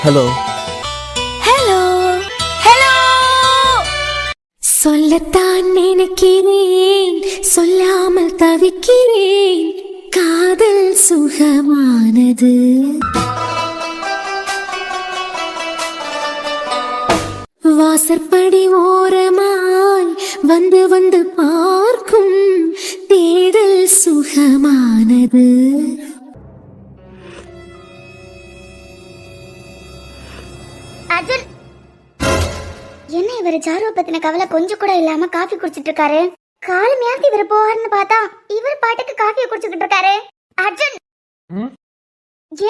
Hello hello hello. சொல்லத்தான் நினைக்கிறேன், சொல்லாமல் தவிக்கிறேன். காதல் சுகமானது. வாசற்படி ஓரமாய் வந்து வந்து பார்க்கும் தேடல் சுகமானது. அர்ஜுன், என்ன இவரு சாருவ பத்தின கவலை கொஞ்சம் கூட இல்லாம காஃபி குடிச்சிட்டு இருக்காரு. காலமையாவது இவரு போவாருன்னு பார்த்தா இவர் பாட்டுக்கு காஃபியை குடிச்சுக்கிட்டு இருக்காரு. அர்ஜுன்,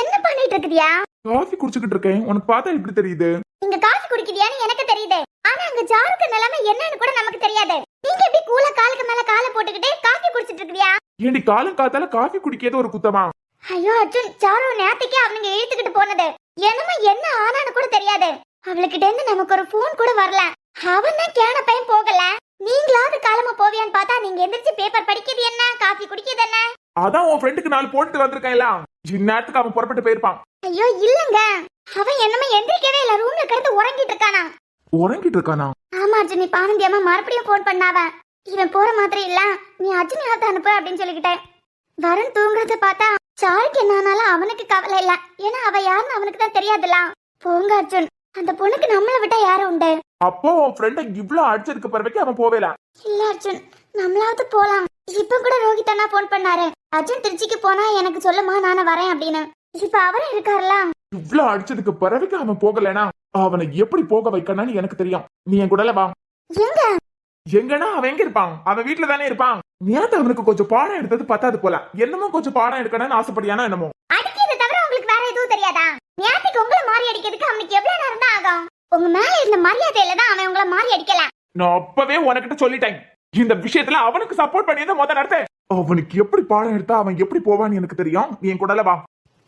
என்ன பண்ணிட்டு இருக்குதியா? காஃபி குடிச்சிட்டு இருக்கேன். உனக்கு பார்த்தா எப்படி தெரியுது? நீங்க காஃபி குடிக்கிறியான்னு எனக்கு தெரியுது. ஆனா அங்க சாருக்கு நிலைமை என்னன்னு கூட நமக்கு தெரியாது. நீங்க எப்படி கூல காலுக்கு மேல காலை போட்டுக்கிட்டு காஃபி குடிச்சிட்டு இருக்கியா? ஏண்டி காலம் காத்தால காஃபி குடிக்கிறது ஒரு குத்தமா? ஐயோ அர்ஜுன், சாரு நேத்துக்கே அவனுங்க இழுத்துக்கிட்டு போனது என்னமோ என்ன ஆனான்னு கூட தெரியாது. அவளுக்கிட்ட இருந்து நமக்கு ஒரு போன் கூட வரல. அவன் தான் கேன பையன் போகல. நீங்களாவது காலமா போவியான்னு பார்த்தா நீங்க எந்திரிச்சு பேப்பர் படிக்கிறது என்ன, காஃபி குடிக்கிறது என்ன? அதான் உன் ஃப்ரெண்டுக்கு 4 போட்டு வந்திருக்கான் எல்லாம். இந்நேரத்துக்கு அவன் புறப்பட்டு போயிருப்பான். ஐயோ இல்லங்க, அவன் என்னமோ எந்திரிக்கவே இல்ல, ரூம்ல கிடந்து உறங்கிட்டு இருக்கானா. உறங்கிட்டு இருக்கானா? ஆமா அர்ஜுன், இப்ப ஆனந்தி அம்மா மறுபடியும் போன் பண்ணாவ. இவன் போற மாதிரி இல்ல, நீ அர்ஜுனாவது அனுப்பு அப்படின்னு சொல்லிக்கிட்டேன். வருண் தூங்குறத பார்த்தா சாருக்கு என்ன ஆனாலும் அவனுக்கு கவலை இல்ல. ஏன்னா அவ யாருன்னு அவனுக்கு தான் தெரியாதுல. போங்க அர்ஜுன், அந்த பொண்ணுக்கு நம்மள விட்டா யாரும் உண்டு? அப்போ உன் ஃப்ரெண்ட இவ்ளோ அடிச்சதுக்கு பிறகு அவன் போவேல. இல்ல அர்ஜுன், நம்மளாவது போலாம். இப்ப கூட ரோஹித் அண்ணா போன் பண்ணாரு, அர்ஜுன் திருச்சிக்கு போனா எனக்கு சொல்லுமா, நானே வரேன் அப்படின்னு. இப்ப அவரும் இருக்காருல. இவ்ளோ அடிச்சதுக்கு பிறகு அவன் போகலனா அவனை எப்படி போக வைக்கணும்னு எனக்கு தெரியும். நீ என் கூடல வா. எங்க? எங்கன்னா அவன் எங்க இருப்பான்? அவன் வீட்டுல தானே இருப்பான். நேத்து அவனுக்கு கொஞ்சம் பாடம் எடுத்தது பத்தாது போல. என்னமோ கொஞ்சம் பாடம் எடுக்கணும்னு ஆசைப்படியானா என்னமோ. அடிக்கிறது தவிர உங்களுக்கு வேற எதுவும் தெரியாதா? நேத்துக்கு உங்களை மாறி அடிக்கிறதுக்கு அவனுக்கு எவ்வளவு நேரம் தான் ஆகும்? உங்க மேல இருந்த மரியாதையில தான் அவன் உங்களை மாறி அடிக்கல. நான் அப்பவே உனக்கிட்ட சொல்லிட்டேன், இந்த விஷயத்துல அவனுக்கு சப்போர்ட் பண்ணியதை முத நடத்த. அவனுக்கு எப்படி பாடம் எடுத்தா அவன் எப்படி போவான்னு எனக்கு தெரியும். நீ என் கூடல வா.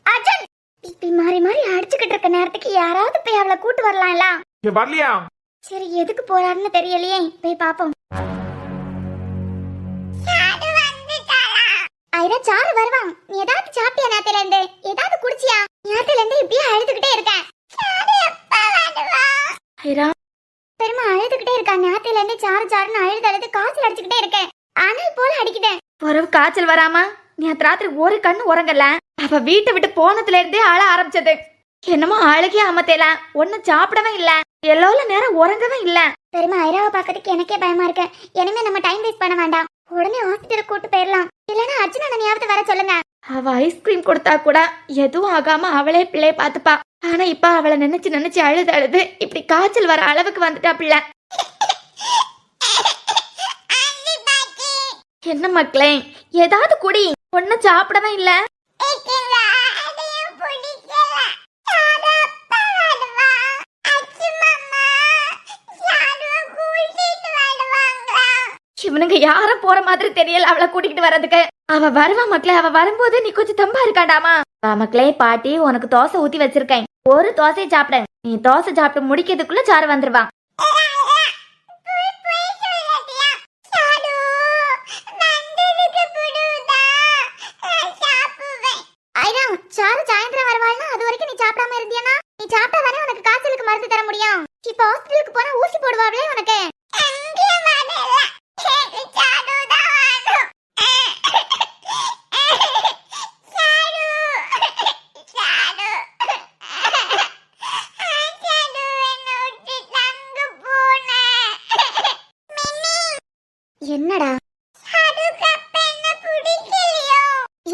அர்ஜுன், இப்படி மாறி மாறி அடிச்சுக்கிட்டு இருக்க நேரத்துக்கு யாராவது போய் அவளை கூட்டு வரலாம்ல? வரலையா? சரி, எதுக்கு போறாருன்னு தெரியலையே, போய் பாப்போம். ஐரா, சாரு வருவான். நீ ஏதாவது சாப்பிட்டியா? நேத்துல இருந்து ஏதாவது குடிச்சியா? நேத்துல இருந்து இப்படியே அழுதுகிட்டே இருக்கேன். ஐரா, பெருமா அழுதுகிட்டே இருக்கா. நேத்துல இருந்து சாரு சாருன்னு அழுது காய்ச்சல் அடிச்சுக்கிட்டே இருக்கேன். அனல் போல அடிக்குதேன். ஒரு காய்ச்சல் வராம நேத்து ராத்திரி ஒரு கண்ணு உறங்கல. அவ வீட்டை விட்டு போனதுல இருந்தே அழ ஆரம்பிச்சது. என்னமோ அழுகே அமத்தல, ஒன்னும் சாப்பிடவே இல்ல, எல்லோல நேரம் உறங்கவே இல்ல. பெருமா ஐராவை பாக்கிறதுக்கு எனக்கே பயமா இருக்கு. இனிமே நம்ம டைம் வேஸ்ட் பண்ண வேண்டாம், உடனே ஹாஸ்பிட்டலுக்கு கூட்டு போயிடலாம். இல்லனா அர்ஜுன் அண்ணனையாவது வர சொல்லுங்க. அவ ஐஸ்கிரீம் கொடுத்தா கூட எதுவும் ஆகாம அவளே பிள்ளைய பாத்துப்பா. ஆனா இப்ப அவளை நினைச்சு நினைச்சு அழுது இப்படி காய்ச்சல் வர அளவுக்கு வந்துட்டா பிள்ளை. என்ன மக்களே, ஏதாவது குடி. ஒன்னும் சாப்பிடவே இல்ல. இவனுங்க யார போற மாதிரி தெரியல அவளை கூட்டிகிட்டு வர்றதுக்கு. அவ வருவா மக்களே, அவ வரும்போது நீ கொஞ்சம் தம்பா இருக்காண்டாமா. மக்களே, பாட்டி உனக்கு தோசை ஊத்தி வச்சிருக்கேன், ஒரு தோசையை சாப்பிட. நீ தோசை சாப்பிட்டு முடிக்கிறதுக்குள்ள சாரு வந்துருவான். சாரு சாயந்தரம் வருவாள்னா அது வரைக்கும் நீ சாப்பிடாம இருந்தியனா? நீ சாப்பிட்டா தானே உனக்கு காய்ச்சலுக்கு மருந்து தர முடியும். இப்ப ஹாஸ்பிட்டலுக்கு போனா ஊசி போடுவாங்களே உனக்கு. என்னடா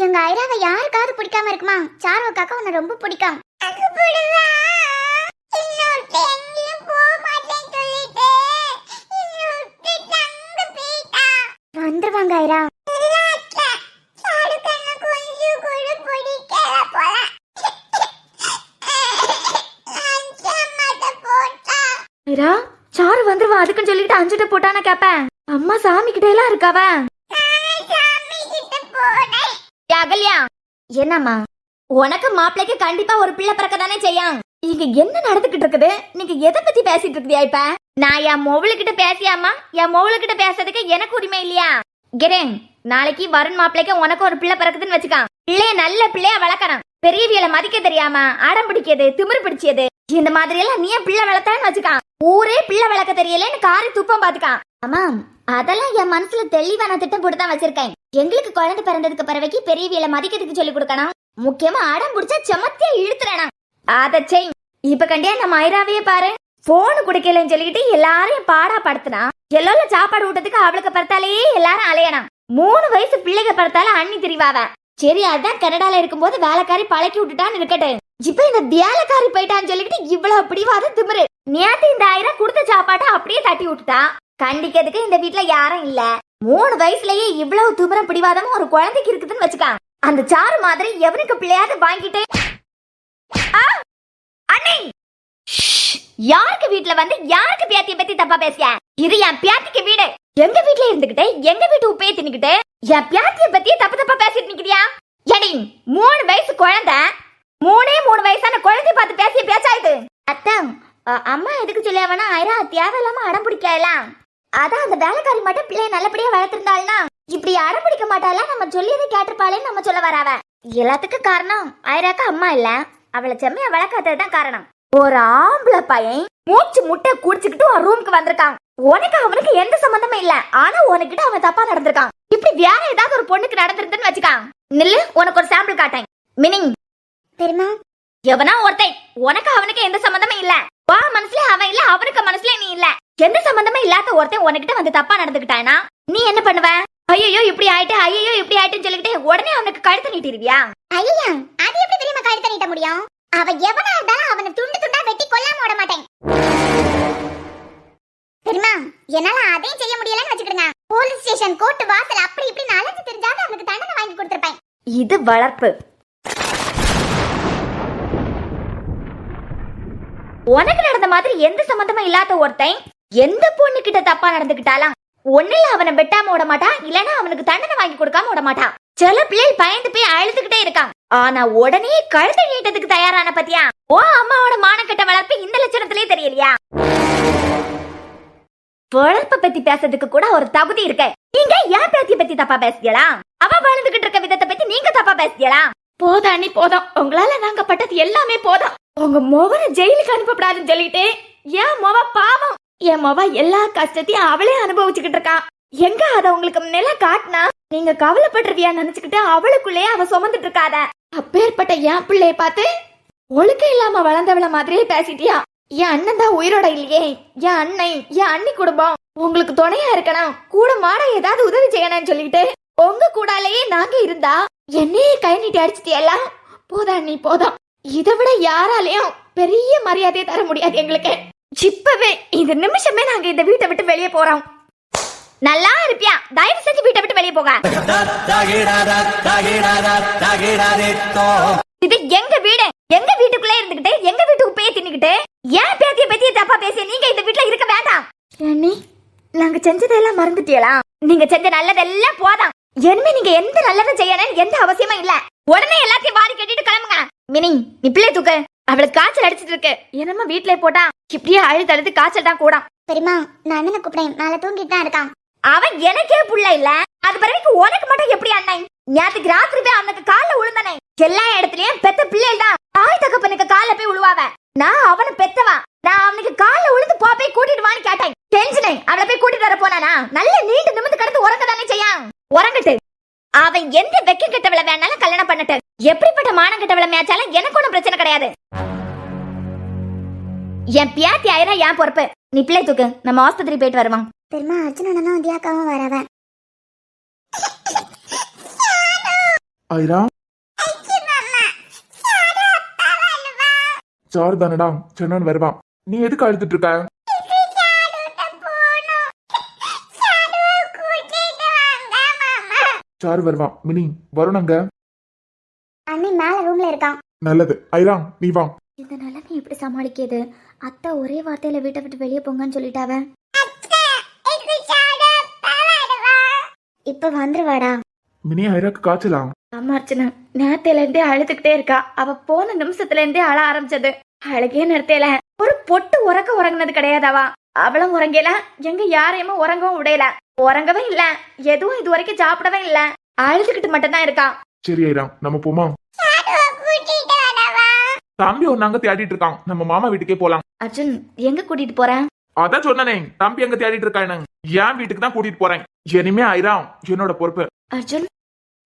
எங்க ஐராவை யாருக்காவது பிடிக்காம இருக்குமா? சாருவுக்காக உன்னை ரொம்ப பிடிக்கும். வந்துருவாங்க ஐரா. ஐரா, சாரு வந்துருவா அதுக்குன்னு சொல்லிட்டு அஞ்சுட்ட போட்டான கேப்பேன். அம்மா சாமி கிட்ட எல்லாம் இருக்காவ. அகல்யா, என்னம்மா? உனக்கு மாப்பிள்ளைக்கு கண்டிப்பா ஒரு பிள்ளை பிறக்க தானே செய்யும். இங்க என்ன நடந்துகிட்டு இருக்குது? நீங்க எதை பத்தி பேசிட்டு இருக்கியா? இப்ப நான் என் மொபைலு கிட்ட பேசியாமா? என் மொபைலு கிட்ட பேசுறதுக்கு எனக்கு உரிமை இல்லையா? கிரேன், நாளைக்கு வருண் மாப்பிள்ளைக்கு உனக்கு ஒரு பிள்ளை பிறக்குதுன்னு வச்சுக்கான். பிள்ளைய நல்ல பிள்ளைய வளர்க்கணும். பெரியவியலை மதிக்க தெரியாம அடம் பிடிக்கிறது, திமிரு பிடிச்சது, இந்த மாதிரி எல்லாம் நீ பிள்ளை வளர்த்தான்னு வச்சுக்கான். ஊரே பிள்ளை வளர்க்க தெரியலன்னு காரி துப்பம் பாத்துக்கான். ஆமா, அதெல்லாம் என் மனசுல தெளிவான திட்டம் போட்டு தான் வச்சிருக்கேன். எங்களுக்கு குழந்தை பிறந்ததுக்கு பிறவைக்கு பெரியவியல மதிக்கிறதுக்கு சொல்லி கொடுக்கணும். முக்கியமா அடம் பிடிச்சா செமத்தியா இழுத்துறேன். அதை செய். இப்ப கண்டியா நம்ம ஐராவையே பாரு, போன் குடிக்கலன்னு சொல்லிக்கிட்டு எல்லாரையும் பாடா படுத்தினா. எல்லோரும் சாப்பாடு ஊட்டத்துக்கு அவளுக்கு படுத்தாலே எல்லாரும் அலையணும். 3 வயசு பிள்ளைங்க படுத்தாலும் அண்ணி தெரிவாவ. சரி, அதான் கனடால இருக்கும்போது வேலைக்காரி பழக்கி விட்டுட்டான்னு இருக்கட்டு. இப்ப இந்த வேலைக்காரி போயிட்டான்னு சொல்லிக்கிட்டு இவ்வளவு பிடிவாத திமிரு. நேத்து இந்த 1000 கொடுத்த சாப்பாட்டை அப்படியே தட்டி விட்டுட்டா. கண்டிக்கிறதுக்கு இந்த வீட்டுல யாரும் இல்ல. 3 வயசுலயே இவ்வளவு திமிரம் பிடிவாதமும் ஒரு குழந்தைக்கு இருக்குதுன்னு வச்சுக்கான். அந்த சாரு மாதிரி எவனுக்கு பிள்ளையாவது வாங்கிட்டு அண்ணி யாருக்கு வீட்டுல வந்து யாருக்கு பேத்திய பத்தி தப்பா பேசிய? இது என் பேத்திக்கு வீடு. எங்க வீட்டுல இருந்துகிட்டே எங்க வீட்டு உப்பைய தின்னுகிட்டு என் பேத்திய பத்தி தப்பு தப்பா பேசிட்டு நிக்கிறியா? ஏடி 3 வயசு குழந்தை, 3 வயசான குழந்தை பார்த்து பேசிய பேச்சாயுது. அத்தான் அம்மா எதுக்கு சொல்லியாவனா ஐரா தேவையில்லாம அடம் பிடிக்கலாம். அதான் அந்த வேலைக்காரி மட்டும் பிள்ளைய நல்லபடியா வளர்த்திருந்தாள்னா இப்படி அடம் பிடிக்க மாட்டாளா? நம்ம சொல்லியதை கேட்டிருப்பாளேன்னு நம்ம சொல்ல வராவ. எல்லாத்துக்கும் காரணம் ஐராக்கு அம்மா இல்ல, அவளை செம்மையா வளர்க்காததுதான் காரணம். ஒரு ஆம்பளை பையன் மூச்சு முட்டை குடிச்சுக்கிட்டு ஒரு ரூமுக்கு வந்திருக்கான். உனக்கு அவனுக்கு எந்த சம்பந்தமும் இல்ல, ஆனா உனக்கிட்ட அவன் தப்பா நடந்திருக்கான். இப்படி வேற ஏதாவது ஒரு பொண்ணுக்கு நடந்திருந்துன்னு வச்சுக்கான். நில்லு, உனக்கு ஒரு சாம்பிள் காட்டேன். மினிங் தெரியுமா, எவனா ஒருத்தன் உனக்கு அவனுக்கு எந்த சம்பந்தமும் இல்ல, வா மனசுல அவன் இல்ல, அவனுக்கு மனசுல நீ இல்ல, எந்த சம்பந்தமும் இல்லாத ஒருத்தன் உனக்கிட்ட வந்து தப்பா நடந்துக்கிட்டானா நீ என்ன பண்ணுவ? ஐயோ இப்படி ஆயிட்டு, ஐயோ இப்படி ஆயிட்டுன்னு சொல்லிக்கிட்டு உடனே அவனுக்கு கழுத்து நீட்டிருவியா? ஐயா அது எப்படி தெரியுமா கழுத்து நீட்ட முடியும்? அவ எவனா இருந்தாலும் அவனை துண்டு துண்டா வெட்டி கொல்லாம விட மாட்டேன் தெரியுமா? என்னால அதையும் செய்ய முடியலன்னு வச்சுக்கிடுங்க. போலீஸ் ஸ்டேஷன், கோர்ட் வாசல் அப்படி இப்படி அலைஞ்சு தெரிஞ்சாவது அவனுக்கு தண்டனை வாங்கி கொடுத்திருப்பேன். இது வளர்ப்பு. உனக்கு நடந்த மாதிரி எந்த சம்பந்தமும் இல்லாத ஒருத்தன் எந்த பொண்ணு கிட்ட தப்பா நடந்துக்கிட்டாலாம் ஒண்ணுல அவனை வெட்டாம விட மாட்டான், இல்லனா அவனுக்கு தண்டனை வாங்கி கொடுக்காம விட மாட்டான். சில பிள்ளைகள் பயந்து போய் அழுதுகிட்டே இருக்கான், ஆனா உடனே கழுத்தை நீட்டதுக்கு தயாரான பத்தியா? ஓ அம்மாவோட மானக்கட்ட வளர்ப்பு இந்த லட்சணத்திலே தெரியலையா? வளர்ப்ப பத்தி பேசுறதுக்கு கூட ஒரு தகுதி இருக்க. நீங்க ஏன் பேத்திய பத்தி தப்பா பேசுறீங்களா? அவ வளர்ந்துகிட்டு இருக்க விதத்தை பத்தி நீங்க தப்பா பேசுறீங்களா? போதா நீ போதும், உங்களால நாங்க பட்டது எல்லாமே போதும். உங்க மொவனை ஜெயிலுக்கு அனுப்பப்படாதுன்னு சொல்லிட்டு என் மொவ பாவம், என் மொவ எல்லா கஷ்டத்தையும் அவளே அனுபவிச்சுக்கிட்டு இருக்கா. எங்க அத உங்களுக்கு முன்னெல்ல காட்டினா நீங்க கவலைப்படுறவியா நினைச்சுக்கிட்டு அவளுக்குள்ளே அவ சுமந்துட்டு இருக்காத. அப்பேற்பட்ட என் பிள்ளைய பார்த்து ஒழுக்கம் இல்லாம வளர்ந்தவள மாதிரியே பேசிட்டியா? என் அண்ணன் தான் உயிரோட இல்லையே, என் அண்ணன் என் அண்ணி குடும்பம் உங்களுக்கு துணையா இருக்கணும், கூட மாட ஏதாவது உதவி செய்யணும்னு சொல்லிட்டு உங்க கூடாலேயே நாங்க இருந்தா என்னையே கை நீட்டி அடிச்சிட்டியெல்லாம். போதா நீ போதும், இதை விட யாராலையும் பெரிய மரியாதையை தர முடியாது எங்களுக்கு. இப்பவே இந்த நிமிஷமே நாங்க இந்த வீட்டை விட்டு வெளியே போறோம். நல்லா இருப்பியா? தயவு செஞ்சு வீட்டை விட்டு வெளியே போக. இது எங்க வீடு, எங்க வீட்டுக்குள்ளே இருந்துகிட்டு எங்க வீட்டு உப்பையே தின்னுக்கிட்டு ஏன் பேத்திய பத்திய தப்பா பேசி நீங்க இந்த வீட்டுல இருக்க வேண்டாம். அண்ணி நாங்க செஞ்சதெல்லாம் மறந்துட்டீங்களா? நீங்க செஞ்ச நல்லதெல்லாம் போதாம், இனிமே நீங்க எந்த நல்லதும் செய்யணும் எந்த அவசியமும் இல்ல. உடனே எல்லாத்தையும் வாரி கட்டிட்டு கிளம்புங்க. மினி நீ பிள்ளை தூக்கு, அவளுக்கு காய்ச்சல் அடிச்சிட்டு இருக்கு. என்னமா வீட்டுல போட்டா இப்படியே அழுது அழுது காய்ச்சல் தான் கூடாம். தெரியுமா, நான் அண்ணனை கூப்பிட்டேன், மேல தூங்கிட்டு தான் இருக்கான். அவன் எனக்கே புள்ள இல்ல, அது பிறகு உனக்கு மட்டும் எப்படி அண்ணன்? நேத்துக்கு ராத்திரி போய் அவனுக்கு கால்ல விழுந்தானே. எல்லா இடத்துலயும் பெத்த பிள்ளைகள் தான் தாய் தகப்பனுக்கு கால்ல போய் விழுவாவ. நான் அவனை பெத்தவா, நான் அவனுக்கு கால்ல விழுந்து போய் கூட்டிட்டு வான்னு கேட்டேன். டென்ஷனே அவளை போய் கூட்டிட்டு வர போனானா நல்ல நீண்டு நிமிந்து கிடந்து உறங்க தானே செய்யான். உறங்கட்டு அவன் எந்த வெக்க கெட்டவளை வேணாலும் கல்யாணம் பண்ணட்டு, எப்படிப்பட்ட மானம் கெட்டவளை மேய்ச்சாலும் எனக்கு ஒன்றும் பிரச்சனை கிடையாது. என் பியாத்தி ஆயிரா என் பொறுப்பு. நீ பிள்ளை தூக்கு, நம்ம ஆஸ்பத்திரி போயிட்டு வருவான். தெரியுமா, அர்ஜுனனும் தியாக்காவும் வரவன். ஐரா சாரு தானடா, சொன்னான் வருவான். நீ எதுக்கு அழுதுட்டு இருக்க? சாரு வருவான். மினி வருணங்க அண்ணி மேல ரூம்ல இருக்கான். நல்லது. ஐரா நீ வா. இந்த நிலைமை எப்படி சமாளிக்கிறது? அத்தை ஒரே வார்த்தையில வீட்டை விட்டு வெளியே போங்கன்னு சொல்லிட்டாவ. இப்ப வந்துருவாடா. மினி ஐராக்கு காய்ச்சலாம். அம்மா அர்ச்சனா நேரத்துல இருந்தே அழுதுகிட்டே இருக்கா. அவ போன நிமிஷத்துல இருந்தே அழ ஆரம்பிச்சது. அழகே நிறுத்தையில ஒரு பொட்டு உறங்கினது கிடையாதாவா. அவளும் உறங்கல, எங்க யாரையுமே உறங்கவும் விடையல. உறங்கவே இல்ல, எதுவும் இது வரைக்கும் சாப்பிடவே இல்ல, அழுதுகிட்டு மட்டும் தான் இருக்கா. சரி ஐரா நம்ம போமா. தம்பி ஒன்னாங்க தேடிட்டு இருக்கான், நம்ம மாமா வீட்டுக்கே போலாம். அர்ஜுன் எங்க கூட்டிட்டு போறேன்? அதான் சொன்னனே, தம்பி எங்க தேடிட்டு இருக்கானு. என் வீட்டுக்கு தான் கூட்டிட்டு போறேன். இனிமே ஆயிரா என்னோட பொறுப்பு. அர்ஜுன்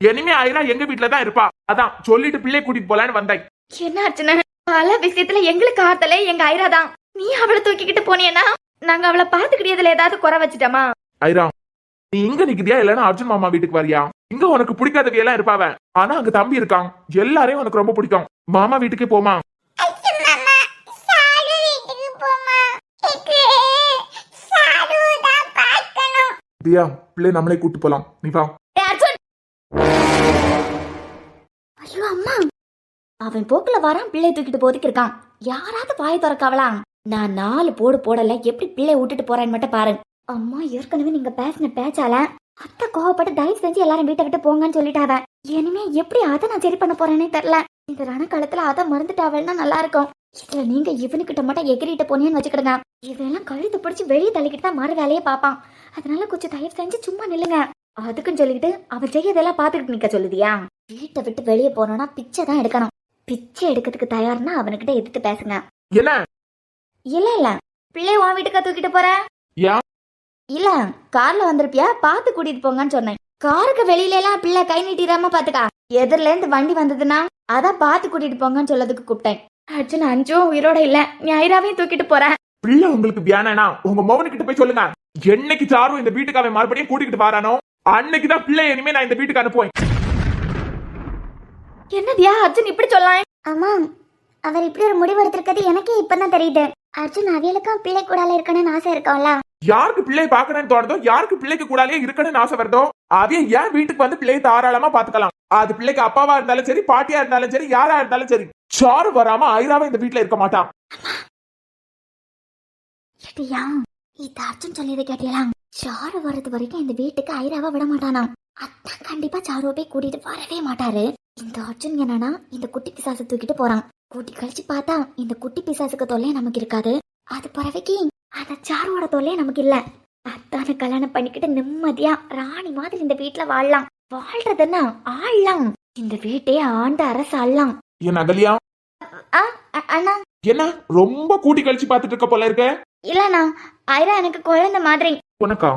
இனிமே ஆயிரா எங்க வீட்டுல தான் இருப்பா. அதான் சொல்லிட்டு பிள்ளை கூட்டிட்டு போலான்னு வந்தேன். என்ன அர்ஜுன், பல விஷயத்துல எங்களுக்கு ஆத்தலே எங்க ஐரா தான். நீ அவளை தூக்கிக்கிட்டு போனியனா நாங்க அவளை பாத்துக்கிட்டதுல ஏதாவது குறை வச்சுட்டோமா? ஐரா, நீ இங்க நிக்குதியா இல்லன்னா அர்ஜுன் மாமா வீட்டுக்கு வரியா? இங்க உனக்கு பிடிக்காதவையெல்லாம் இருப்பாவ, ஆனா அங்க தம்பி இருக்கான், எல்லாரையும் உனக்கு ரொம்ப பிடிக்கும். மாமா வீட்டுக்கே போமா. தியா, பிள்ளை நம்மளே கூட்டு போலாம், நீ வா. அர்ஜுன், ஐயோ அம்மா, அவன் போக்குல வரான், பிள்ளை தூக்கிட்டு போதுக்கு இருக்கான். யாராவது வாய் திறக்காவலாம்? நான் 4 போடு போடல, எப்படி பிள்ளை விட்டுட்டு போறேன்னு மட்டும் பாருங்க. அம்மா, ஏற்கனவே நீங்க பேசின பேச்சால அத்தை கோவப்பட்டு தயவு செஞ்சு எல்லாரும் வீட்டை விட்டு போங்கன்னு சொல்லிட்டாவ. இனிமே எப்படி அதை நான் சரி பண்ண போறேன்னே தெரியல. இந்த ரணக்காலத்துல அதை மறந்துட்டாவல்னா நல்லா இருக்கும். இதுல நீங்க இவனுக்கிட்ட மட்டும் எகிரிட்டு போனேன்னு வச்சுக்கிடுங்க. இதெல்லாம் கழுத்து பிடிச்சி வெளியே தள்ளிக்கிட்டு தான் மறு வேலையே பாப்பான். அதனால கொஞ்சம் தயவு செஞ்சு சும்மா நில்லுங்க. அதுக்குன்னு சொல்லிக்கிட்டு அவன் செய்யதெல்லாம் பாத்துக்கிட்டு நிக்க சொல்லுதியா? வீட்டை விட்டு வெளியே போனோம்னா பிச்சை தான் எடுக்கணும். பிச்சை எடுக்கிறதுக்கு தயார்னா அவனுக்கிட்ட எதிர்த்து பேசுங்க. என்ன? இல்ல பிள்ளைய உன் வீட்டுக்கா தூக்கிட்டு போற? இல்ல கார்ல வந்திருப்பியா, பாத்து கூட்டிட்டு போங்கன்னு சொன்னேன். காருக்கு வெளியில எல்லாம் பிள்ளை கை நீட்டிடாம பாத்துக்கா. எதிரில இருந்து வண்டி வந்ததுன்னா அதான் பாத்து கூட்டிட்டு போங்கன்னு சொல்லதுக்கு கூப்பிட்டேன். அர்ஜுன் அஞ்சும் உயிரோட இல்ல, நீ ஐராவையும் தூக்கிட்டு போற. பிள்ளை உங்களுக்கு வியானா உங்க மோகன் கிட்ட போய் சொல்லுங்க. என்னைக்கு சாரும் இந்த வீட்டுக்கு அவன் மறுபடியும் கூட்டிட்டு வரானோ அன்னைக்குதான் பிள்ளை இனிமே நான் இந்த வீட்டுக்கு அனுப்புவேன். என்னதியா அர்ஜுன் இப்படி சொல்லலாம்? ஆமா, அவர் இப்படி ஒரு முடிவு எடுத்திருக்கிறது எனக்கே இப்பதான் தெரியுது. அர்ஜுன் அவியலுக்கும் பிள்ளை கூடால இருக்கணும்னு ஆசை இருக்கும்ல. யாருக்கு பிள்ளை பாக்கணும்னு தோணுதோ, யாருக்கு பிள்ளைக்கு கூடாலே இருக்கணும்னு ஆசை வருதோ, அவைய ஏன் வீட்டுக்கு வந்து பிள்ளையை தாராளமா பாத்துக்கலாம். அது பிள்ளைக்கு அப்பாவா இருந்தாலும் சரி, பாட்டியா இருந்தாலும் சரி, யாரா இருந்தாலும் சரி. சாரு வராம ஐராவா இந்த வீட்டுல இருக்க மாட்டான். இது அர்ஜுன் சொல்லியதை கேட்டியலாம். சாரு வர்றது வரைக்கும் இந்த வீட்டுக்கு ஐராவா விட மாட்டானா. அதான் கண்டிப்பா சாருவை போய் கூட்டிட்டு வரவே மாட்டாரு. இந்த அர்ஜுன் என்னன்னா இந்த குட்டி பிசாசை தூக்கிட்டு போறான். கூட்டி கழிச்சு பார்த்தா இந்த குட்டி பிசாசுக்கு தொல்லையே நமக்கு இருக்காது. அது பறவைக்கு அந்த சாருவோட தொல்லையே நமக்கு இல்ல. அத்தான கல்யாணம் பண்ணிக்கிட்டு நிம்மதியா ராணி மாதிரி இந்த வீட்டுல வாழலாம். வாழ்றதுன்னா ஆளலாம். இந்த வீட்டையே ஆண்ட அரசு ஆளலாம். என் அகலியா, அண்ணா என்ன ரொம்ப கூட்டி கழிச்சு பாத்துட்டு இருக்க போல இருக்க? இல்லண்ணா, ஐரா எனக்கு குழந்தை மாதிரி. உனக்கா?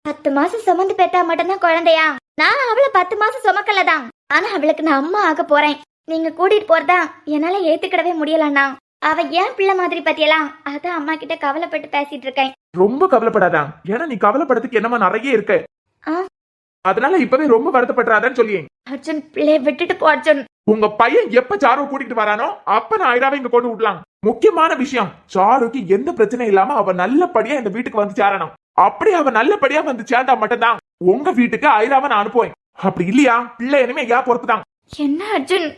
10 மாசம் சுமந்து பெற்றா மட்டும்தான் குழந்தையா? நான் அவளை 10 மாசம் சுமக்கலதான். ஆனா அவளுக்கு நான் அம்மா ஆக போறேன். நீங்க கூட்டிட்டு போறதா என்னால ஏத்துக்கிடவே முடியலண்ணா. அவ ஏன் பிள்ளை மாதிரி பத்தியலாம், அதான் அம்மா கிட்ட கவலைப்பட்டு பேசிட்டு இருக்கேன். ரொம்ப கவலைப்படாதான், ஏன்னா நீ கவலைப்படத்துக்கு என்னமா நிறைய இருக்கு. அதனால இப்பவே ரொம்ப வருத்தப்படுறாதான்னு சொல்லி. அர்ஜுன், பிள்ளைய விட்டுட்டு போ அர்ஜுன். உங்க பையன் எப்ப சாருவை கூட்டிட்டு வரானோ அப்ப நான் ஐராவை இங்க கொண்டு விடலாம். முக்கியமான விஷயம், சாருக்கு எந்த பிரச்சனையும் இல்லாம அவ நல்லபடியா இந்த வீட்டுக்கு வந்து சேரணும். அப்படி அவ நல்லபடியா வந்து சேர்ந்தா மட்டும்தான் உங்க வீட்டுக்கு ஐராவை நான் அனுப்புவேன். அப்படி இல்லையா பிள்ளை இனிமே ஏன் பொறுப்புதான். என்ன அர்ஜுன்,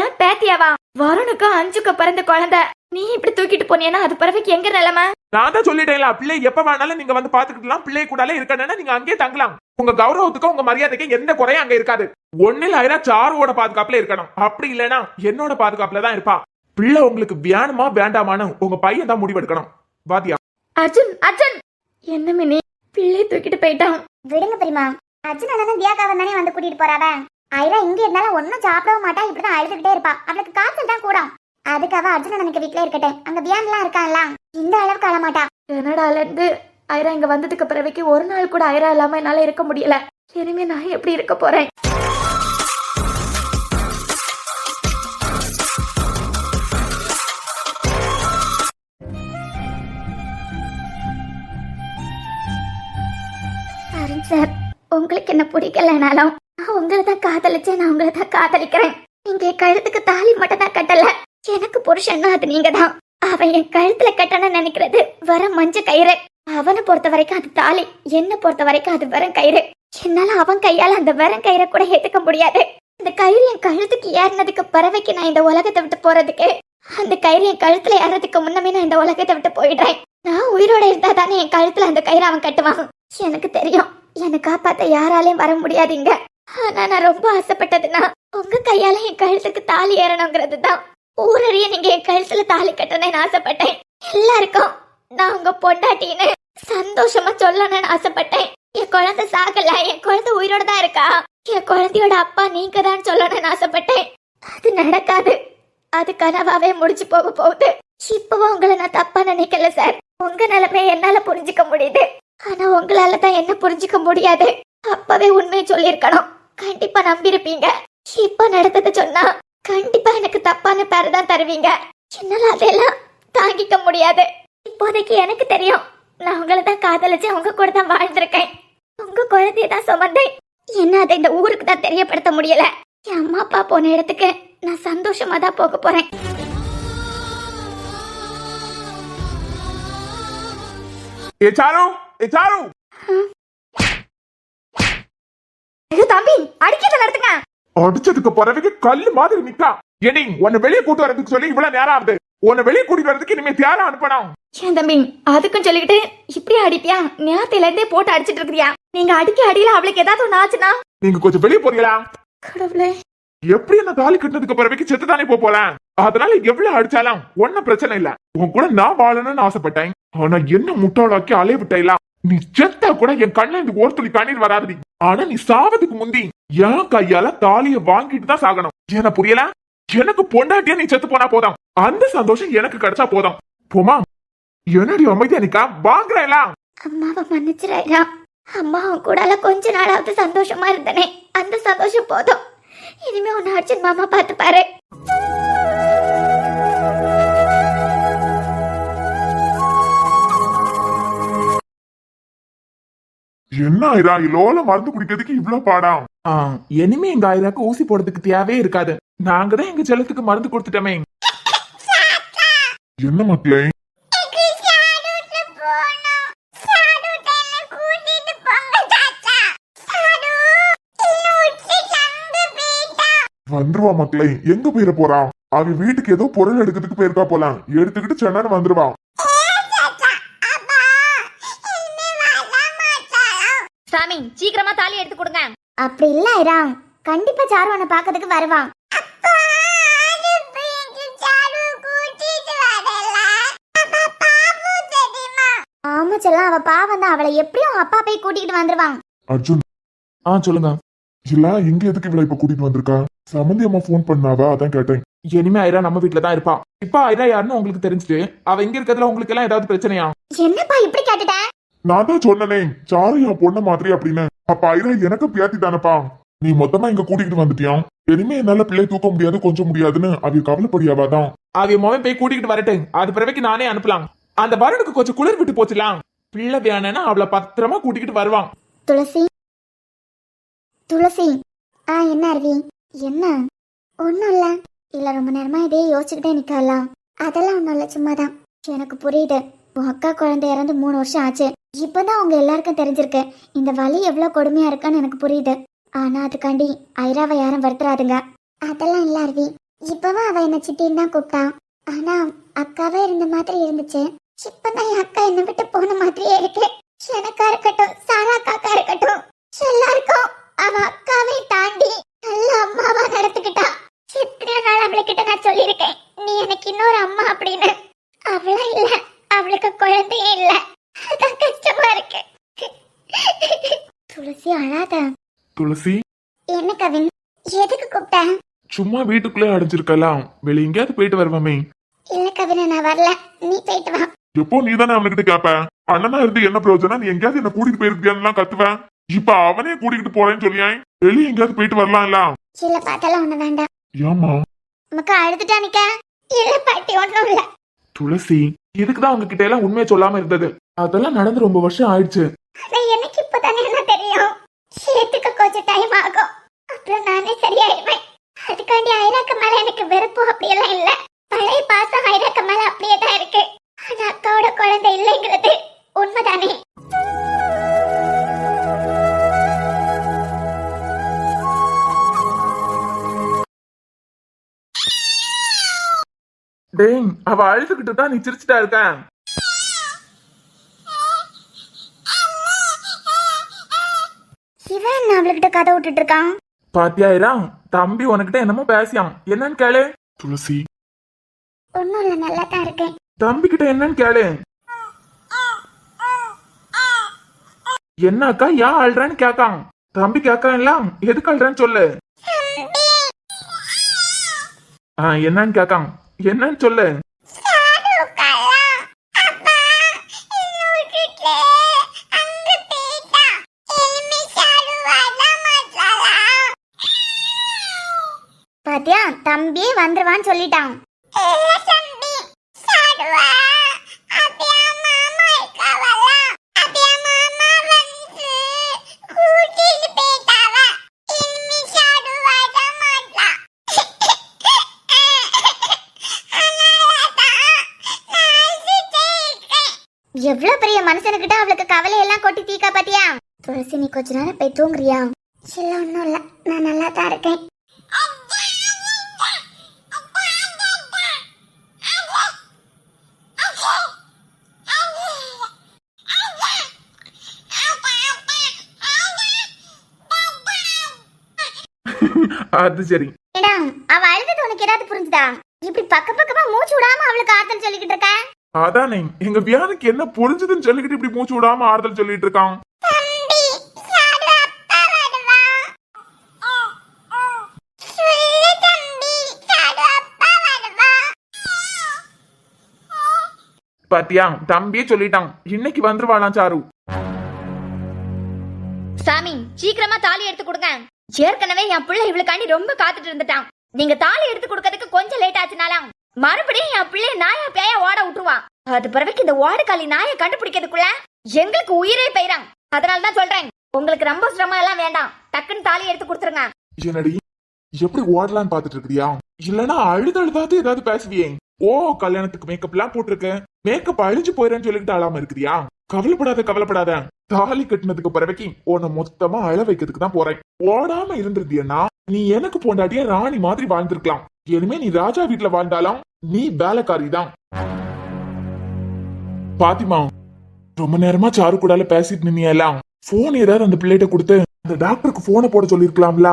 ஏன் பேத்தியாவா? வருணுக்கு 5க்கு பிறந்த குழந்தை, நீ இப்படி தூக்கிட்டு போனீங்கன்னா அது பிறவைக்கு எங்க நிலைமை? நான் தான் சொல்லிட்டேன்ல, பிள்ளை எப்ப வேணாலும் நீங்க வந்து பாத்துக்கிட்டலாம். பிள்ளை கூடாலே இருக்கணும்னா நீங்க அங்கேயே தங்கலாம். உங்க கௌரவத்துக்கும் உங்க மரியாதைக்கும் எந்த குறையும் அங்க இருக்காது. ஒன்னில் ஐரா சாருவோட பாதுகாப்புல இருக்கணும். அப்படி இல்லைன்னா என்னோட பாதுகாப்புல தான் இருப்பா. பிள்ளை உங்களுக்கு வேணுமா வேண்டாமான்னு உங்க பையன் தான் முடிவெடுக்கணும். வாத்தியா? அர்ஜுன் அர்ஜுன், என்ன மினி பிள்ளை தூக்கிட்டு போயிட்டான். விடுங்க பெரியமா. அர்ஜுன் அண்ணனும் தியாகாவன் தானே வந்து கூட்டிட்டு போறாவ. ஐரா இங்க இருந்தாலும் ஒன்னும் சாப்பிடவும் மாட்டா, இப்படிதான் அழுதுகிட்டே இருப்பா. அவளுக்கு காய்ச்சல் தான் கூடும். அதுக்காக அர்ஜுன் அண்ணனுக்கு வீட்டுல இருக்கட்டும். அங்க வியான்லாம் இருக்கான்ல, இந்த அளவுக்கு அழ மாட்டா. கனடால இருந்து ஐரா இங்க வந்ததுக்கு பிறவைக்கு ஒரு நாள் கூட ஐரா இல்லாம என்னால இருக்க முடியல. இனிமே நான் எப்படி இருக்க போறேன்? அருண் சார், உங்களுக்கு என்ன பிடிக்கலனாலும் உங்களை தான் காதலிச்சேன். நான் உங்களை தான் காதலிக்கிறேன். நீங்க என் கழுத்துக்கு தாலி மட்டும் தான் கட்டல, எனக்கு புருஷன்னா அது நீங்க தான். அவன் என் கழுத்துல கட்டணும்னு நினைக்கிறது வர மஞ்ச கயிறு. அவனை பொறுத்த வரைக்கும் அது தாலி, என்ன பொறுத்த வரைக்கும் அது வெறும் கயிறு. என்னால அவன் கையால அந்த வெறும் கயிறை கூட ஏத்துக்க முடியாது. அந்த கயிறு என் கழுத்துக்கு ஏறினதுக்கு பறவைக்கு நான் இந்த உலகத்தை விட்டு போறதுக்கு, அந்த கயிறு என் கழுத்துல ஏறதுக்கு முன்னமே நான் இந்த உலகத்தை விட்டு போயிடுறேன். நான் உயிரோட இருந்தா தானே என் கழுத்துல அந்த கயிறு அவன் கட்டுவான். எனக்கு தெரியும், என்னை காப்பாத்த யாராலையும் வர முடியாதுங்க. ஆனா நான் ரொம்ப ஆசைப்பட்டதுன்னா உங்க கையால என் கழுத்துக்கு தாலி ஏறணுங்கிறது தான். ஊரறிய நீங்க என் கழுத்துல தாலி கட்டணும்னு ஆசைப்பட்டேன். எல்லாருக்கும் நான் உங்க பொண்டாட்டின்னு சந்தோஷமா சொல்லணும்னு ஆசைப்பட்டேன். என் குழந்தை சாகல, என் குழந்தை உயிரோட தான் இருக்கா, என் குழந்தையோட அப்பா நீங்க தான் சொல்லணும்னு ஆசைப்பட்டேன். அது நடக்காது. அது கனவாவே முடிச்சு போக போகுது. இப்பவும் உங்களை நான் தப்பா நினைக்கல சார். உங்க நிலைமையை என்னால புரிஞ்சுக்க முடியுது. ஆனா உங்களால தான் என்ன புரிஞ்சுக்க முடியாது. அப்பவே உண்மையை சொல்லியிருக்கணும். கண்டிப்பா நம்பியிருப்பீங்க. இப்ப நடந்ததை சொன்னா கண்டிப்பா எனக்கு தப்பான பேரு தான் தருவீங்க. என்னால அதெல்லாம் தாங்கிக்க முடியாது. இப்போதைக்கு எனக்கு தெரியும், நான் உங்களை தான் காதலிச்சு உங்க கூட தான் வாழ்ந்திருக்கேன். உங்க குழந்தைய தான் சுமந்தேன். என்ன அதை இந்த ஊருக்கு தான் தெரியப்படுத்த முடியல. என் அம்மா அப்பா போன இடத்துக்கு நான் சந்தோஷமா தான் போக போறேன். ஏ சாரு, ஏ சாரு. ஐயோ தம்பி, அடிக்கிறத நடத்துங்க. அடிச்சதுக்கு பிறகு கல்லு மாதிரி நிக்கா. ஏடி உன்னை வெளியே கூட்டு வரதுக்கு சொல்லி இவ்வளவு நேரம் ஆகுது. உன்னை வெளியே கூட்டிட்டு வரதுக்கு இனிமே தியாரா அனுப்பணும். ஏன் தம்பி அதுக்கும் சொல்லிக்கிட்டு இப்படியே அடிப்பியா? நேரத்துல இருந்தே போட்டு அடிச்சிட்டு இருக்கிறியா? நீங்க அடிக்க அடியில அவளுக்கு ஏதாவது ஒண்ணு ஆச்சுன்னா? நீங்க கொஞ்சம் வெளியே போறீங்களா? கடவுளே, எப்படி என்ன தாலி கட்டினதுக்கு பிறகு செத்து தானே போறேன். அதனால எவ்வளவு அடிச்சாலும் ஒன்னும் பிரச்சனை இல்ல. உன் கூட நான் வாழணும்னு ஆசைப்பட்டேன். ஆனா என்ன முட்டாளாக்கி அலைய விட்டா. நீ செத்தா கூட என் கண்ணுல இந்த ஒரு துளி கண்ணீர் வராது. ஆனா நீ சாவதுக்கு முந்தி என் கையால தாலிய வாங்கிட்டு தான் சாகணும். என்ன புரியல? எனக்கு பொண்டாட்டியா நீ செத்து போனா போதும். அந்த சந்தோஷம் எனக்கு கிடைச்சா போதும். போமா, என்னடி அமைதியா நிக்கா? வாங்குறேன். அம்மாவை மன்னிச்சிராயா. அம்மாவும் கூட கொஞ்ச நாளாவது சந்தோஷமா இருந்தனே, அந்த சந்தோஷம் போதும். இனிமே உன்னை அர்ஜுன் மாமா பார்த்து பாரு. என்ன ஆயிரா இலோல மருந்து குடிக்கிறதுக்கு இவ்வளவு பாடம்? இனிமே எங்க ஆயிராக்கு ஊசி போடுறதுக்கு தேவையே இருக்காது. நாங்க தான் எங்க செல்லத்துக்கு மருந்து கொடுத்துட்டோமே. என்ன மக்களே, வந்துருவா மக்களே. எங்க போயிட போறான்? அவ வீட்டுக்கு ஏதோ பொருள் எடுக்கிறதுக்கு போயிருக்கா போலாம். எடுத்துக்கிட்டு சென்னை வந்துருவான். சாமி சீக்கிரமா தாலி எடுத்து கொடுங்க. அப்படி இல்ல ஐரா, கண்டிப்பா சாருவனை பாக்கிறதுக்கு வருவான். ஆமா செல்லம், அவ பாவம் தான். அவளை எப்படியும் அப்பா போய் கூட்டிட்டு வந்துருவான். அர்ஜுன், சொல்லுங்க. இல்ல எங்க எதுக்கு இவளை இப்ப கூட்டிட்டு வந்திருக்கா? சமந்தி அம்மா போன் பண்ணாவா, அதான் கேட்டேன். இனிமே ஐரா நம்ம வீட்டுல தான் இருப்பான். இப்ப ஐரா யாருன்னு உங்களுக்கு தெரிஞ்சுட்டு அவ இங்க இருக்கிறதுல உங்களுக்கு எல்லாம் ஏதாவது பிரச்சனையா? என்னப்பா இப்படி கேட்டுட்ட? நான் தான் சொன்னனே சாரு என் பொண்ண மாதிரி அப்படின்னு. அப்ப ஐரா எனக்கு பேத்தி தானப்பா. நீ மொத்தமா இங்க கூட்டிட்டு வந்துட்டியான். இனிமே என்னால பிள்ளை தூக்க முடியாது, கொஞ்சம் முடியாதுன்னு அவ கவலைப்படியாவாதான். அவ மொபைல் போய் கூட்டிட்டு வரட்டேன். அது பிறகு நானே அனுப்பலாம். அந்த வருணுக்கு கொஞ்சம் குளிர் விட்டு போச்சுலாம். பிள்ளை வேணும்னா அவளை பத்திரமா கூட்டிக்கிட்டு வருவான். துளசி, துளசி. என்ன அருவி? என்ன? ஒன்னும் இல்ல. இல்ல ரொம்ப நேரமா இதே யோசிச்சுக்கிட்டே நிக்கலாம். அதெல்லாம் ஒன்னும் இல்ல, சும்மாதான். எனக்கு புரியுது, உன் அக்கா குழந்தை இறந்து 3 வருஷம் ஆச்சு. இப்பதான் உங்க எல்லாருக்கும் தெரிஞ்சிருக்கு இந்த வலி எவ்வளவு கொடுமையா இருக்கான்னு எனக்கு புரியுது. ஆனா அதுக்காண்டி ஐராவை யாரும் வருத்துறாதுங்க. அதெல்லாம் இல்ல அருவி. இப்பவும் அவ என்ன சிட்டின்னு தான் கூப்பிட்டான். ஆனா அக்காவே இருந்த மாதிரி இருந்துச்சு. இப்பதான் என் அக்கா என்ன விட்டு போன மாதிரியே இருக்கு. எனக்கா இருக்கட்டும், சாரா அக்காக்கா இருக்கட்டும், எல்லாருக்கும் அவ அக்காவை தாண்டி நல்ல அம்மாவா நடத்துக்கிட்டா. எத்தனையோ நாள் அவளுக்கிட்ட நான் சொல்லியிருக்கேன், நீ எனக்கு இன்னொரு அம்மா அப்படின்னு. அவளா இல்ல, அவளுக்கு குழந்தையே இல்ல. அதான் கஷ்டமா இருக்கு. துளசி அழாத. துளசி, என்ன கவின், எதுக்கு கூப்பிட்ட? சும்மா வீட்டுக்குள்ளே அடைஞ்சிருக்கலாம். வெளிய எங்கேயாவது போயிட்டு வருவாமே. இல்ல கவின், நான் வரல, நீ போயிட்டு வா. எப்போ நீ தானே அவனுக்கிட்ட கேப்ப? அண்ணனா இருந்து என்ன பிரயோஜனம்? நீ எங்கேயாவது என்ன கூட்டிட்டு போயிருக்கியான்னு கத்துவேன். இப்ப அவனே கூட்டிகிட்டு போறேன்னு சொல்லியான். வெளியே எங்கேயாவது போயிட்டு வரலாம்ல. இல்ல பாட்டெல்லாம் ஒண்ணு வேண்டாம். ஏமா மக்கா அழுதுட்டா நிக்க? இல்ல பாட்டி, ஒண்ணும் இல்ல. துளசி, இதுக்குதான் அவங்க கிட்ட எல்லாம் உண்மையை சொல்லாம இருந்தது. அதெல்லாம் நடந்து ரொம்ப வருஷம் ஆயிடுச்சு. எனக்கு இப்பதானே என்ன தெரியும். ஏத்துக்க கொஞ்சம் டைம் ஆகும், அப்புறம் நானே சரியாயிருவேன். அதுக்காண்டி ஐராக்கு மேல எனக்கு வெறுப்பு அப்படியெல்லாம் இல்ல. பழைய பாசம் ஐராக்கு மேல அப்படியே தான் இருக்கு. ஆனா அக்காவோட குழந்தை இல்லைங்கிறது உண்மைதானே? டேய், அவ அழுதுகிட்டு தான் நீ சிரிச்சுட்டா இருக்க. இவன் என்ன அவளுக்கிட்ட கதை விட்டுட்டு இருக்கான்? பாத்தியாயிரா, தம்பி உனக்கிட்ட என்னமோ பேசியான். என்னன்னு கேளு. துளசி, ஒன்னும் இல்ல, நல்லா தான் இருக்கேன். தம்பி கிட்ட என்னன்னு கேளு. என்ன அக்கா ஏன் அழுறான்னு கேக்கான். தம்பி கேக்கான், எதுக்கு அழுறான்னு சொல்லு. என்னன்னு கேக்கான், என்னன்னு சொல்லு. பாத்தியா, தம்பி வந்துருவான்னு சொல்லிட்டான். எவ்வளவு பெரிய மனுஷனுக்கிட்ட அவளுக்கு கவலை எல்லாம் கொட்டி தீக்கா பாத்தியா. துளசி, நீ கொஞ்ச நேரம் போய் தூங்குறியா? இல்ல, ஒண்ணும் இல்ல, நான் நல்லா தான் இருக்கேன். அது சரி. ஏடா, அவ அழுது உனக்கு ஏதாவது புரிஞ்சுதா? இப்படி பக்கமா மூச்சு விடாம அவளுக்கு ஆத்தல் சொல்லிக்கிட்டு இருக்க. அதானே, எங்க வியானுக்கு என்ன புரிஞ்சுதுன்னு சொல்லிக்கிட்டு இப்படி மூச்சு விடாம ஆறுதல் சொல்லிட்டு இருக்கான். பாத்தியா, தம்பியே சொல்லிட்டான், இன்னைக்கு வந்துருவாளாம் சாரு. சாமி, சீக்கிரமா தாலி எடுத்து கொடுங்க. ஏற்கனவே என் பிள்ளை இவளுக்காண்டி ரொம்ப காத்துட்டு இருந்துட்டான். நீங்க தாலி எடுத்து கொடுக்கறதுக்கு கொஞ்சம் லேட் ஆச்சுனாலாம் மறுபடியும் என் பிள்ளைய நாயா பேயா ஓட விட்டுருவான். அது பிறகு இந்த ஓடுகாலி நாயை கண்டுபிடிக்கிறதுக்குள்ள எங்களுக்கு உயிரே போயிறான். அதனாலதான் சொல்றேன், உங்களுக்கு ரொம்ப சிரமம் எல்லாம் வேண்டாம், டக்குன்னு தாலி எடுத்து கொடுத்துருங்க. என்னடி, எப்படி ஓடலான்னு பாத்துட்டு இருக்கிறியா? இல்லன்னா அழுதாவது ஏதாவது பேசுவியே? ஓ, கல்யாணத்துக்கு மேக்கப் எல்லாம் போட்டிருக்க, மேக்கப் அழிஞ்சு போயிறேன்னு சொல்லிட்டு அழாம இருக்கிறியா? கவலைப்படாத. தாலி கட்டினதுக்கு பிறகு உன்னை மொத்தமா அழ வைக்கிறதுக்கு தான் போறேன். ஓடாம இருந்திருந்தியன்னா நீ எனக்கு போண்டாட்டிய ராணி மாதிரி வாழ்ந்திருக்கலாம். இனிமே நீ ராஜா வீட்டுல வாழ்ந்தாலும் நீ வேலைக்காரி தான். பாத்திமா, ரொம்ப நேரமா சாரு கூடால பேசிட்டு நின்னியெல்லாம் போன் ஏதாவது அந்த பிள்ளைகிட்ட கொடுத்து அந்த டாக்டருக்கு போனை போட சொல்லிருக்கலாம்ல.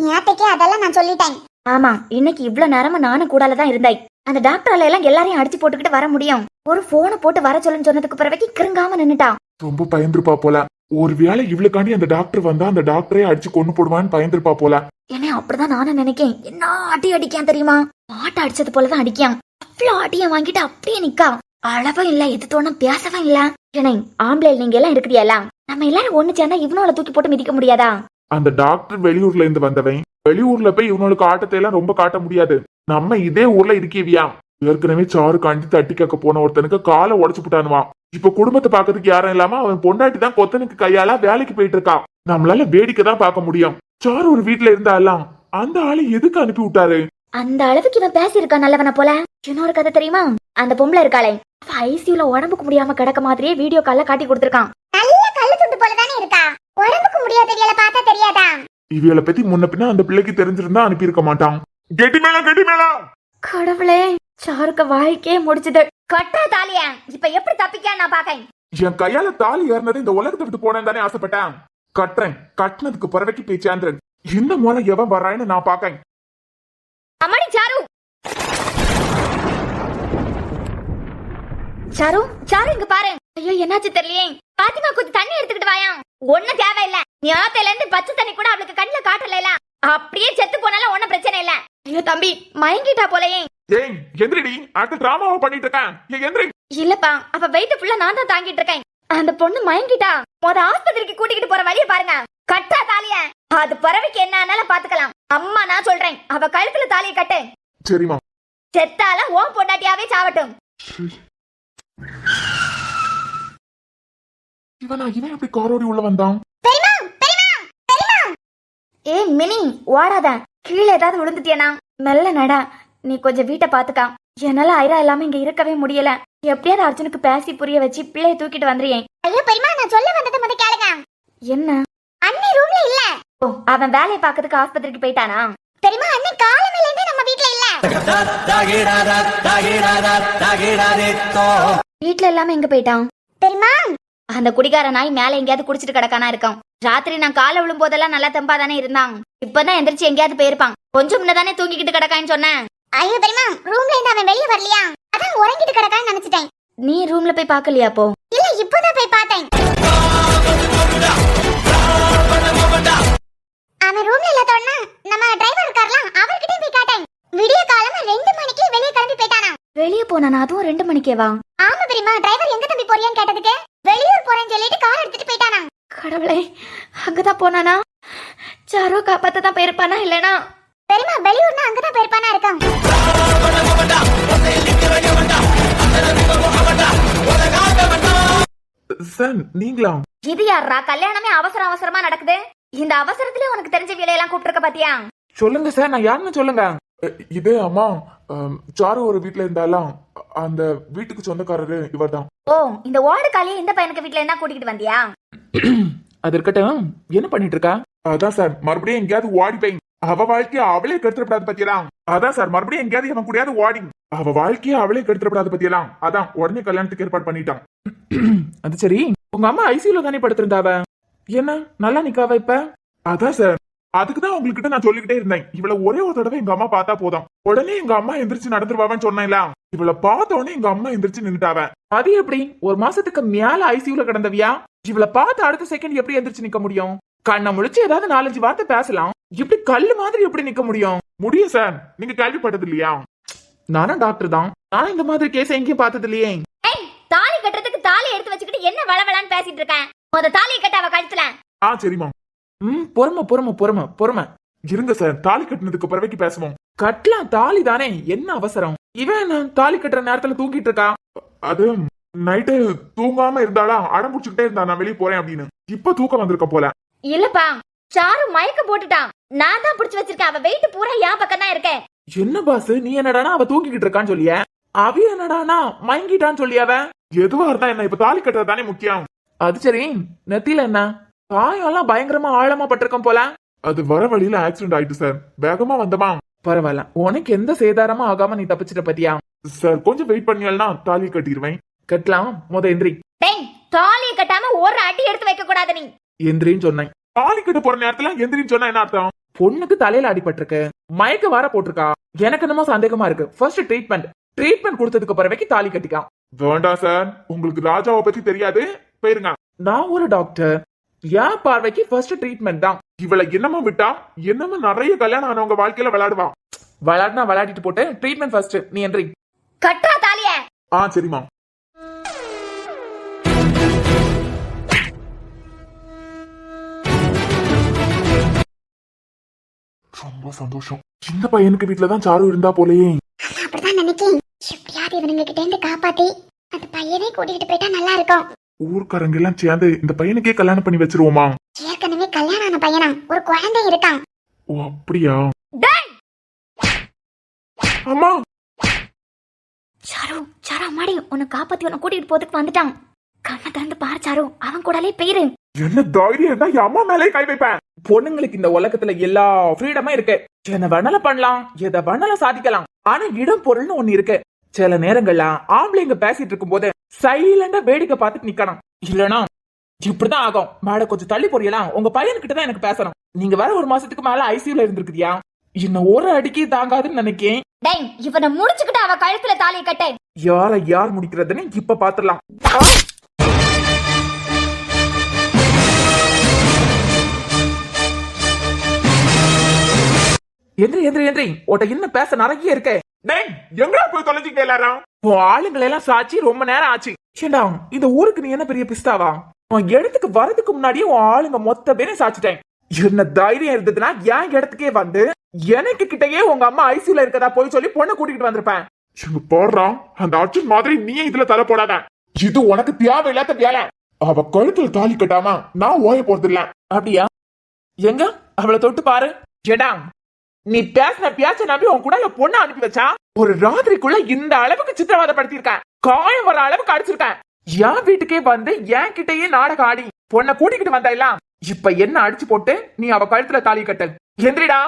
நேத்தைக்கே அதெல்லாம் நான் சொல்லிட்டேன். ஆமா, இன்னைக்கு இவ்ளோ நேரமா நானும் கூடால தான் இருந்தேன். அந்த டாக்டரால எல்லாம் எல்லாரையும் அடிச்சு போட்டுக்கிட்டு வர முடியும்? ஒரு போனை போட்டு வர சொல்லுன்னு சொன்னதுக்கு பிறகு கிருங்காம நின்னுட்டான். ரொம்ப பயந்துருப்பா போல. ஒருவேளை இவளுக்காண்டி அந்த டாக்டர் வந்தா அந்த டாக்டரே அடிச்சு கொண்டு போடுவான்னு பயந்துருப்பா போல. என்ன, அப்படிதான் நானும் நினைக்கேன். என்ன அடி அடிக்கான் தெரியுமா? மாட்டை அடிச்சது போலதான் அடிக்கான். அவ்வளவு அடிய வாங்கிட்டு அப்படியே நிக்கா. அளவும் இல்ல, எது தோணும் பேசவும் இல்ல. ஏன்னா ஆம்பளை நீங்க எல்லாம் இருக்கிறியல்ல, நம்ம எல்லாரும் ஒண்ணு சேர்ந்தா இவனோட தூக்கி போட்டு மிதிக்க முடியாதா? அந்த டாக்டர் வெளியூர்ல இருந்து வந்தவன். வெளியூர்ல போய் இவனோட ஆட்டத்தை எல்லாம் ரொம்ப காட்ட முடியாது. நம்ம இதே ஊர்ல இருக்கேவியா? ஏற்கனவே சாரு காண்டி தட்டி கேட்க போன ஒருத்தனுக்கு காலை உடச்சு விட்டானுவா. இப்ப குடும்பத்தை பாக்கிறதுக்கு யாரும் இல்லாம அவன் பொண்டாட்டி தான் கொத்தனுக்கு கையால வேலைக்கு போயிட்டு இருக்கான். நம்மளால வேடிக்கை தான் பார்க்க முடியும். சாரு ஒரு வீட்டுல இருந்தாலாம், அந்த ஆளு எதுக்கு அனுப்பி விட்டாரு? அந்த அளவுக்கு இவன் பேசியிருக்கான் நல்லவன போல. இன்னொரு கதை தெரியுமா? அந்த பொம்பளை இருக்காளே, ஐசியூல உடம்புக்கு முடியாம கிடக்க மாதிரியே வீடியோ கால்ல காட்டி கொடுத்திருக்கான். நல்ல கல்லு துண்டு போலதானே இருக்கா. உடம்புக்கு முடியாதவங்கள பார்த்தா தெரியாதா? இவளை பத்தி முன்ன பின்ன அந்த பிள்ளைக்கு தெரிஞ்சிருந்தா அனுப்பி இருக்க மாட்டான். கெட்டி மேல கடவுளே, சாருக்கு வாழ்க்கையே முடிச்சது. கட்டா தாலிய இப்ப எப்படி தப்பிக்க நான் பாக்கேன். என் கையால தாலி ஏறினது இந்த உலகத்தை விட்டு போனேன் தானே ஆசைப்பட்டேன். கட்டுறேன், கட்டினதுக்கு பிறவைக்கு போய் சேர்ந்துறேன். இந்த மூலம் எவன் வர்றான்னு நான் பாக்கேன். அம்மாடி சாரு, சாரு சாரு இங்க பாரு. ஐயோ, என்னாச்சு தெரியலையே. பாத்திமா, கொஞ்சம் தண்ணி எடுத்துக்கிட்டு வாயா. ஒண்ணும் தேவையில்ல, நீ ஆத்தையில இருந்து பச்சை தண்ணி கூட அவளுக்கு கண்ணுல காட்டல. அப்படியே செத்து போனாலும் ஒண்ணும் பிரச்சனை இல்ல. ஐயோ தம்பி, மயங்கிட்டா போலயே. ஏய் எந்திரடி, அடுத்த டிராமாவை பண்ணிட்டு இருக்கேன். எந்திரி. இல்லப்பா, அப்ப வெயிட் ஃபுல்லா நான் தான் தாங்கிட்டு இருக்கேன். அந்த பொண்ணு மயங்கிட்டா. ஆஸ்பத்திரிக்கு கூட்டிக்கிட்டு போற வழிய பாருங்க. கட்டா தாலிய, அது பறவைக்கு என்ன ஆனாலும் பாத்துக்கலாம். அம்மா நான் சொல்றேன், அவ கழுத்துல தாலியை கட்டு. சரிமா. செத்தால ஓம் பொண்டாட்டியாவே சாவட்டும். இவன் எப்படி காரோடி உள்ள வந்தான்? ஏ மினி, ஓடாத. கீழே ஏதாவது விழுந்துட்டியனா? மெல்ல நடா. நீ கொஞ்சம் வீட்டை பாத்துக்கா. என்னால ஐரா இல்லாம இங்க இருக்கவே முடியல. எப்படியாவது அர்ஜுனுக்கு பேசி புரிய வச்சு பிள்ளைய தூக்கிட்டு வந்துறியேன். ஐயோ பெரியமா, நான் சொல்ல வந்தது முத கேளுங்க. என்ன? அண்ணி ரூம்ல இல்ல. ஓ, அவன் வேலையை பாக்கிறதுக்கு ஆஸ்பத்திரிக்கு போயிட்டானா? பெரியமா, அண்ணி காலமையில இருந்து நம்ம வீட்ல இல்ல. வீட்ல இல்லாம எங்க போயிட்டான்? பெரியமா, அந்த குடிகார நாய் மேல எங்கேயாவது குடிச்சிட்டு கிடக்கானா இருக்கான். ராத்திரி நான் காலை விழும் போதெல்லாம் நல்லா தெம்பா தானே இருந்தான். இப்பதான் எந்திரிச்சு எங்கேயாவது போயிருப்பான். கொஞ்சம் முன்னதானே தூங்கிக்கிட்டு கிடக்கான்னு சொன்னேன். ஐயோ பெரியமா, ரூம்ல இருந்து அவன் வெளிய வரலையா? அதான் உறங்கிட்டு கிடக்கான்னு நினைச்சிட்டேன். நீ ரூம்ல போய் பாக்கலையா? போ. இல்ல, இப்போதான் போய் பார்த்தேன். அவன் ரூம்ல இல்லாதோன்னா நம்ம டிரைவர் இருக்கார்ல, அவர்கிட்ட போய் காட்டேன். விடிய காலமா வெளியே போனானா? அதுவும் 2 மணிக்கேவா? ஆமா பெரியம்மா, டிரைவர் எங்க தம்பி போறியான்னு கேட்டதுக்கு வெளியூர் போறேன்னு சொல்லிட்டு கார் எடுத்துட்டு போயிட்டானா. கடவுளே, அங்கதான் போனானா? சாரு காப்பாத்த தான் போயிருப்பானா இல்லனா? பெரியம்மா, வெளியூர்னா அங்கதான் போயிருப்பானா இருக்கான். சார் நீங்களா? இது யாரா? கல்யாணமே அவசரமா நடக்குது. இந்த அவசரத்திலே உனக்கு தெரிஞ்ச வேலையெல்லாம் கூப்பிட்டுருக்க பாத்தியா? சொல்லுங்க சார், நான் யாருன்னு சொல்லுங்க. இது அம்மா, சாரு ஒரு வீட்டுல இருந்தாலும் அந்த வீட்டுக்கு சொந்தக்காரரு இவர்தான். ஓ, இந்த ஓடு காலியே இந்த பையனுக்கு வீட்ல என்ன கூட்டிட்டு வந்தியா? அது இருக்கட்டும், என்ன பண்ணிட்டு இருக்கா? அதான் சார், மறுபடியும் எங்கேயாவது ஓடி போய் அவ வாழ்க்கைய அவளே கெடுத்துடப்படாது பத்தியலாம். அதான் சார், மறுபடியும் எங்கேயாவது இவன் கூடயாவது ஓடி அவ வாழ்க்கைய அவளே கெடுத்துடப்படாது பத்தியலாம். அதான் உடனே கல்யாணத்துக்கு ஏற்பாடு பண்ணிட்டான். அது சரி, உங்க அம்மா ஐசியூல தானே படுத்திருந்தாவ, என்ன நல்லா நிக்காவ இப்ப? அதான் சார், அதுக்குதான் உங்ககிட்ட நான் சொல்லிக்கிட்டே இருந்தேன், இவளை ஒரே ஒரு தடவை எங்க அம்மா பார்த்தா போதும், உடனே எங்க அம்மா எந்திரிச்சு நடந்துருவான்னு சொன்னேன்ல. இவளை பார்த்த உடனே எங்க அம்மா எந்திரிச்சு நின்னுட்டாவ. அது எப்படி? ஒரு மாசத்துக்கு மேல ஐசியூல கிடந்தவியா? இவளை பார்த்து அடுத்த செகண்ட் எப்படி எந்திரிச்சு நிக்க முடியும்? கண்ணை முழிச்சு ஏதாவது 4-5 வார்த்தை பேசலாம், இப்படி கல்லு மாதிரி எப்படி நிக்க முடியும்? முடியும் சார், நீங்க கேள்விப்பட்டது இல்லையா? நானும் டாக்டர் தான், நானும் இந்த மாதிரி கேஸ் எங்கேயும் பார்த்தது இல்லையே. தாலி கட்டுறதுக்கு தாலி எடுத்து வச்சுக்கிட்டு என்ன வளவளான்னு பேசிட்டு இருக்கேன்? முத தாலியை கட்ட அவ கழுத்துல. சரிமா. பொறுமை இருங்க சார், தாலி கட்டினதுக்கு பிறகு பேசுவோம். கட்டலாம், தாலி தானே, என்ன அவசரம்? இவன் தாலி கட்டுற நேரத்துல தூங்கிட்டு இருக்கா. அது நைட்டு தூங்காம இருந்தாளா, அடம் பிடிச்சுக்கிட்டே இருந்தா நான் வெளியே போறேன் அப்படின்னு. இப்ப தூக்கம் வந்திருக்க போல. இல்லப்பா, சாரு மயக்க போட்டுட்டான். நான் தான் பிடிச்சு வச்சிருக்கேன். அவ வெயிட் பூரா என் பக்கம் தான் இருக்கேன். என்ன பாஸ், நீ என்னடானா அவ தூங்கிக்கிட்டு இருக்கான்னு சொல்லிய, அவ என்னடானா மயங்கிட்டான்னு சொல்லியாவ? எதுவா இருந்தா என்ன, இப்ப தாலி கட்டுறது தானே முக்கியம். அது சரி, நெத்தியில என்ன காயெல்லாம் பயங்கரமா ஆழமா பட்டிருக்கோம் போல. அது வர வழியில ஆக்சிடென்ட் ஆயிட்டு சார், வேகமா வந்தமா. பரவாயில்ல, உனக்கு எந்த சேதாரமும் ஆகாம நீ தப்பிச்சிட்ட பத்தியா? சார் கொஞ்சம் வெயிட் பண்ணியால்னா தாலி கட்டிடுவேன். கட்டலாம், முத எந்திரி. தாலியை கட்டாம ஒரு அடி எடுத்து வைக்க கூடாது. நீ எந்திரின்னு சொன்னேன். தாலி கட்ட போற நேரத்துல எந்திரின்னு சொன்னா என்ன அர்த்தம்? பொண்ணுக்கு தலையில அடிபட்டிருக்கு, மயக்க வர போட்டிருக்கா. எனக்கு என்னமோ சந்தேகமா இருக்கு. ஃபர்ஸ்ட் ட்ரீட்மெண்ட் கொடுத்ததுக்கு பிறகு தாலி கட்டிக்கலாம். வேண்டாம் சார், உங்களுக்கு ராஜாவை பத்தி தெரியாது, போயிருங்க. நான் ஒரு டாக்டர், என் பார்வைக்கு ஃபர்ஸ்ட் ட்ரீட்மெண்ட் தான். இவளை என்னமா விட்டா என்னமா நிறைய கல்யாணம் ஆனவங்க வாழ்க்கையில விளையாடினா விளையாடிட்டு போட்டு ட்ரீட்மெண்ட் ஃபர்ஸ்ட். நீ எந்திரி. கட்டா தாலிய. சரிமா. ரொம்ப சந்தோஷம். இந்த பையனுக்கு வீட்டுலதான் சாரு இருந்தா போலயே. அப்படிதான் நினைக்கேன். எப்படியாவது இவனுங்க கிட்ட இருந்து காப்பாத்தி அந்த பையனை கூட்டிட்டு போயிட்டா நல்லா இருக்கும். ஊர்க்காரங்க எல்லாம் சேர்ந்து இந்த பையனுக்கே கல்யாணம் பண்ணி வச்சிருவோமா? ஏற்கனவே கல்யாணம் ஆன பையனா, ஒரு குழந்தை இருக்கான். ஓ அப்படியா? அம்மா, சாரு அம்மாடி, உன்னை காப்பாத்தி உன்னை கூட்டிட்டு போறதுக்கு வந்துட்டான். கண்ணை திறந்து பாரு சாரு, அவன் கூடலே போயிரு. என்ன தைரியம் இருந்தா என் அம்மா மேலே கை வைப்பேன். பொண்ணுங்களுக்கு இந்த உலகத்துல எல்லா ஃப்ரீடமும் இருக்கு. என்ன வேணால பண்ணலாம், எதை வேணால சாதிக்கலாம். ஆனா இடம் பொருள்னு ஒண்ணு இருக்கு. சில நேரங்கள்ல ஆம்பளைங்க பேசிட்டு இருக்கும் போது சைலண்டா வேடிக்கை பார்த்துட்டு நிக்கணும். இல்லனா இப்படிதான் ஆகும். மேடம் கொஞ்சம் தள்ளி போறீங்களா, உங்க பையன்கிட்ட தான் எனக்கு பேசணும். நீங்க வேற ஒரு மாசத்துக்கு மேல ஐசியூல இருந்திருக்குதியா, இன்னும் ஒரு அடிக்கே தாங்காதுன்னு நினைக்கேன். இவனை முடிச்சுக்கிட்டு அவ கழுத்துல தாலியை கட்ட. யார் முடிக்கிறதுன்னு இப்ப பாத்துடலாம். எந்திரி. உட்ட இன்னும் பேச நிறைய இருக்கு. எங்கடா போய் தொலைஞ்சிக்க எல்லாரும்? ஆளுங்களை எல்லாம் சாட்சி ரொம்ப நேரம் ஆச்சு. ஏண்டா, இந்த ஊருக்கு நீ என்ன பெரிய பிஸ்தாவா? உன் இடத்துக்கு வரதுக்கு முன்னாடியே உன் ஆளுங்க மொத்த பேரையும் சாச்சிட்டேன். என்ன தைரியம் இருந்ததுன்னா என் இடத்துக்கே வந்து எனக்கு கிட்டயே உங்க அம்மா ஐசியூல இருக்கதா போய் சொல்லி பொண்ணை கூட்டிட்டு வந்திருப்பேன். போடுறான் அந்த அர்ஜுன் மாதிரி நீ இதுல தலை போடாத. இது உனக்கு தேவையில்லாத வேலை. அவ கழுத்துல தாலி கட்டாம நான் ஓய போறது இல்ல. அப்படியா? எங்க அவளை தொட்டு பாரு. ஏடா, நீ பேசின பேச்ச நம்பி உன் கூட பொண்ணை அனுப்பி வச்சா ஒரு ராத்திரிக்குள்ள இந்த அளவுக்கு சித்திரவதைப்படுத்திருக்கேன். காயம் வர அளவுக்கு அடிச்சிருக்கேன். என் வீட்டுக்கே வந்து என் கிட்டயே நாடகம் ஆடி பொண்ணை கூட்டிக்கிட்டு வந்தா. இப்ப என்ன அடிச்சு போட்டு நீ அவ கழுத்துல தாலி கட்டு. எந்திரிடா.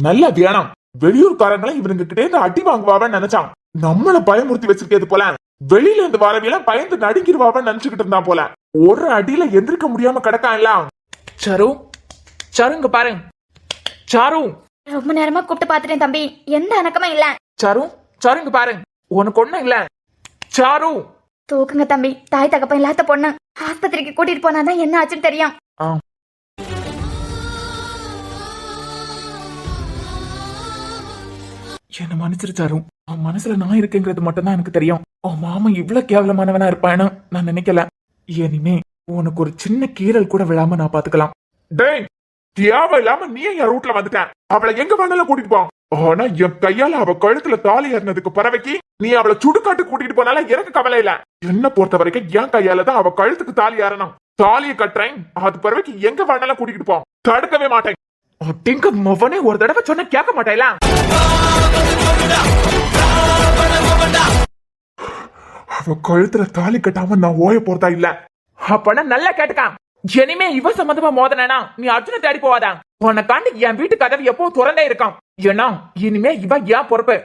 நல்ல வேணாம். வெளியூர்காரங்களை இவனுங்க கிட்டே இருந்து அடி வாங்குவாவன்னு நினைச்சான். நம்மள பயமுறுத்தி வச்சிருக்கிறது போல. வெளியில இருந்து வரவியெல்லாம் பயந்து நடுங்கிருவாவன்னு நினைச்சுக்கிட்டு இருந்தா போல. ஒரு அடியில எந்திரிக்க முடியாம கிடக்கான் எல்லாம். சாருங்க பாருங்க. சாரு, ரொம்ப நேரமா கூப்பிட்டு பாத்துட்டேன் தம்பி, எந்த அணக்கமா இல்ல. சாருங்க பாருங்க, உனக்கு ஒண்ணும் இல்ல. சாரு, தூக்குங்க தம்பி. தாய் தகப்பன் இல்லாத பொண்ணு ஆஸ்பத்திரிக்கு கூட்டிட்டு போனாதான் என்ன ஆச்சுன்னு தெரியும். என்ன மன்னிச்சிரு சாரு. அவன் மனசுல நான் இருக்கேங்கிறது மட்டும்தான் எனக்கு தெரியும். உன் மாமா இவ்வளவு கேவலமானவனா இருப்பான்னு நான் நினைக்கல. இனிமே உனக்கு ஒரு சின்ன கீறல் கூட விழாம நான் பாத்துக்கலாம். டேய், தேவையில்லாம நீ என் ரூட்ல வந்துட்டேன். அவளை எங்க வேணாலும் கூட்டிட்டு போ. ஆனா என் கையால அவ கழுத்துல தாலி ஏறினதுக்கு பிறவைக்கு நீ அவளை சுடுகாட்டு கூட்டிட்டு போனால எனக்கு கவலை இல்ல. என்ன பொறுத்த வரைக்கும் என் கையால தான் அவ கழுத்துக்கு தாலி ஏறணும். தாலியை கட்டுறேன், அது பிறவைக்கு எங்க வேணாலும் கூட்டிட்டு போ. தடுக்கவே மாட்டேன். அப்படிங்க மவனே ஒரு தடவை சொன்ன கேட்க மாட்டேல. அவ கழுத்துல தாலி கட்டாம நான் ஓய போறதா இல்ல. அப்பனா நல்லா கேட்டுக்கான். இனிமே இவ சம்பந்தமா மோதனா நீ அர்ஜுன தேடி போவாதா. உன்னை காண்டி என் வீட்டு கதவு எப்போ திறந்தே இருக்கான். ஏன்னா இனிமே இவ ஏன் பொறுப்பு.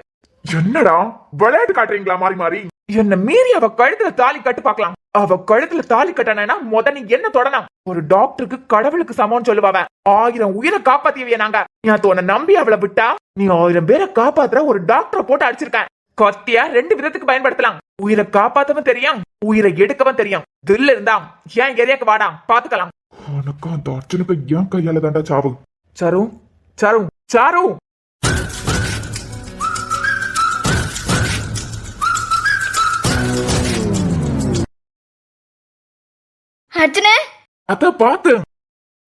என்னடா விளையாட்டு காட்டுறீங்களா மாறி மாறி? என்ன மீறி அவ கழுத்துல தாலி கட்டு பாக்கலாம். அவ கழுத்துல தாலி கட்டனா முத நீ என்ன தொடணும்? ஒரு டாக்டருக்கு கடவுளுக்கு சமம்னு சொல்லுவாவ. 1000 உயிரை காப்பாத்தியவிய நாங்க. நான் உன்னை நம்பி அவளை விட்டா நீ 1000 பேரை காப்பாத்துற ஒரு டாக்டரை போட்டு அடிச்சிருக்க. கத்தியா 2 விதத்துக்கு பயன்படுத்தலாம். உயிரை காப்பாத்தவும் தெரியும், உயிரை எடுக்கவும் தெரியும். தில்ல இருந்தா ஏன் ஏரியாக்கு வாடா பாத்துக்கலாம். உனக்கு அந்த அர்ஜுனுக்கு ஏன் கையால தாண்டா சாவு. சாரு சாரு சாரு அர்ஜுனே, அத பாத்து.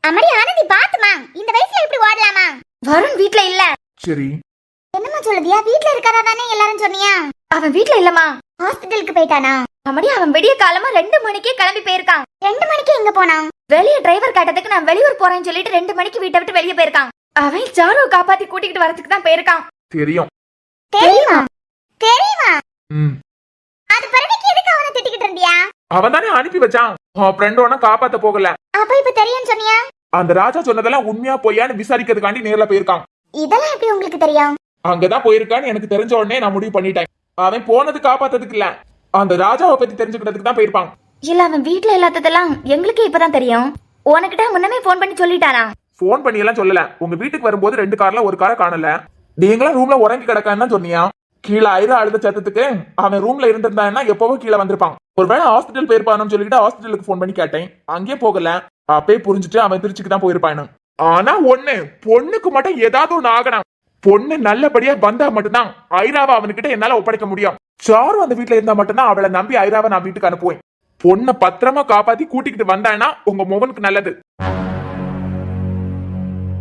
அம்மாடி ஆனந்தி பாத்துமா, இந்த வயசுல இப்படி ஓடலாமா? வருண் வீட்ல இல்ல. சரி, என்னம்மா சொல்லுதியா? வீட்ல இருக்காதா தானே எல்லாரும் சொன்னியா? அவன் வீட்ல இல்லம்மா. ஹாஸ்பிடலுக்கு போயிட்டானா? அம்மாடி அவன் விடிய காலமா 2 மணிக்கே கிளம்பி போயிருக்கான். 2 மணிக்கு எங்க போனான்? வெளிய டிரைவர் காட்டதுக்கு நான் வெளியூர் போறேன்னு சொல்லிட்டு 2 மணிக்கு வீட்டை விட்டு வெளியே போயிருக்கான். அவன் சாருவை காப்பாத்தி கூட்டிக்கிட்டு வரதுக்கு தான் போயிருக்கான். தெரியும். தெரியுமா? தெரியுமா? ம், அது பிறகு எதுக்கு அவனை திட்டிக்கிட்டு இருந்தியா? அவன் தானே அனுப்பி வச்சான். உன் ஃப்ரெண்டோட காப்பாத்த போகல. அப்ப இப்ப தெரியும்னு சொன்னியா? அந்த ராஜா சொன்னதெல்லாம் உண்மையா பொய்யான்னு விசாரிக்கிறதுக்காண்டி நேர்ல போயிருக்கான். இதெல்லாம் எப்படி உங்களுக்கு தெரியும்? அங்கதான் போயிருக்கான்னு எனக்கு தெரிஞ்ச உடனே நான் முடிவு பண்ணிட்டேன். அவன் போனது காப்பாத்ததுக்கு இல்ல, அந்த ராஜாவை பத்தி தெரிஞ்சுக்கிறதுக்கு தான் போயிருப்பான். இல்ல அவன் வீட்ல இல்லாததெல்லாம் எங்களுக்கு இப்பதான் தெரியும். உனக்கிட்ட முன்னமே போன் பண்ணி சொல்லிட்டானா? போன் பண்ணி எல்லாம் சொல்லல. உங்க வீட்டுக்கு வரும்போது 2 கார்ல ஒரு காரை காணல. நீங்களும் ரூம்ல உறங்கி கிடக்கான்னு தான் சொன்னியா. கீழே ஐரா அழுத சத்தத்துக்கு அவன் ரூம்ல இருந்திருந்தான்னா எப்பவோ கீழே வந்திருப்பான். ஒருவேளை ஹாஸ்பிட்டல் போயிருப்பானு சொல்லிட்டு ஹாஸ்பிட்டலுக்கு போன் பண்ணி கேட்டேன். அங்கே போகல. அப்பே புரிஞ்சுட்டு அவன் திருச்சிக்கு தான் போயிருப்பானு. ஆனா ஒண்ணு, பொண்ணுக்கு மட்டும் ஏதாவது ஒண்ணு ஆகணும். பொண்ணு நல்லபடியா வந்தா மட்டும்தான் ஐராவை அவனுக்கிட்ட என்னால ஒப்படைக்க முடியும். சாரு அந்த வீட்டுல இருந்தா மட்டும்தான் அவளை நம்பி ஐராவை நான் வீட்டுக்கு அனுப்புவேன். பொண்ணை பத்திரமா காப்பாத்தி கூட்டிக்கிட்டு வந்தானா உங்க மோகனுக்கு நல்லது.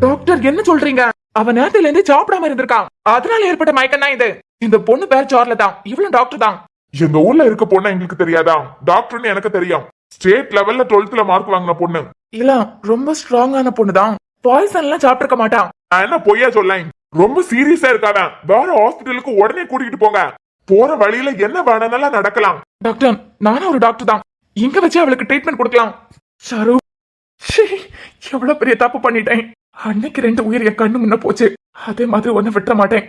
டாக்டர் என்ன சொல்றீங்க? அவன் நேரத்துல இருந்து சாப்பிடாம இருந்திருக்கான். அதனால ஏற்பட்ட மயக்கம் தான் இது. இந்த பொண்ணு பேர் சார்ல தான். இவளும் டாக்டர் தான். எங்க ஊர்ல இருக்க பொண்ணு எங்களுக்கு தெரியாதா? டாக்டர்னு எனக்கு தெரியும். ஸ்டேட் லெவல்ல 12th மார்க் வாங்கின பொண்ணு. இல்ல ரொம்ப ஸ்ட்ராங்கான பொண்ணு தான். பாய்சன் எல்லாம் சாப்பிட்டிருக்க மாட்டான். நான் என்ன பொய்யா சொல்லேன்? ரொம்ப சீரியஸா இருக்காத. வேற ஹாஸ்பிட்டலுக்கு உடனே கூட்டிட்டு போங்க. போற வழியில என்ன வேணாலும் நடக்கலாம். டாக்டர், நானும் ஒரு டாக்டர் தான். இங்க வச்சு அவளுக்கு ட்ரீட்மெண்ட் கொடுக்கலாம். ஷாரு, எவ்வளவு பெரிய தப்பு பண்ணிட்டேன். அன்னைக்கு 2 உயிர் என் கண்ணு முன்ன போச்சு. அதே மாதிரி ஒண்ணு விட்டுற மாட்டேன்.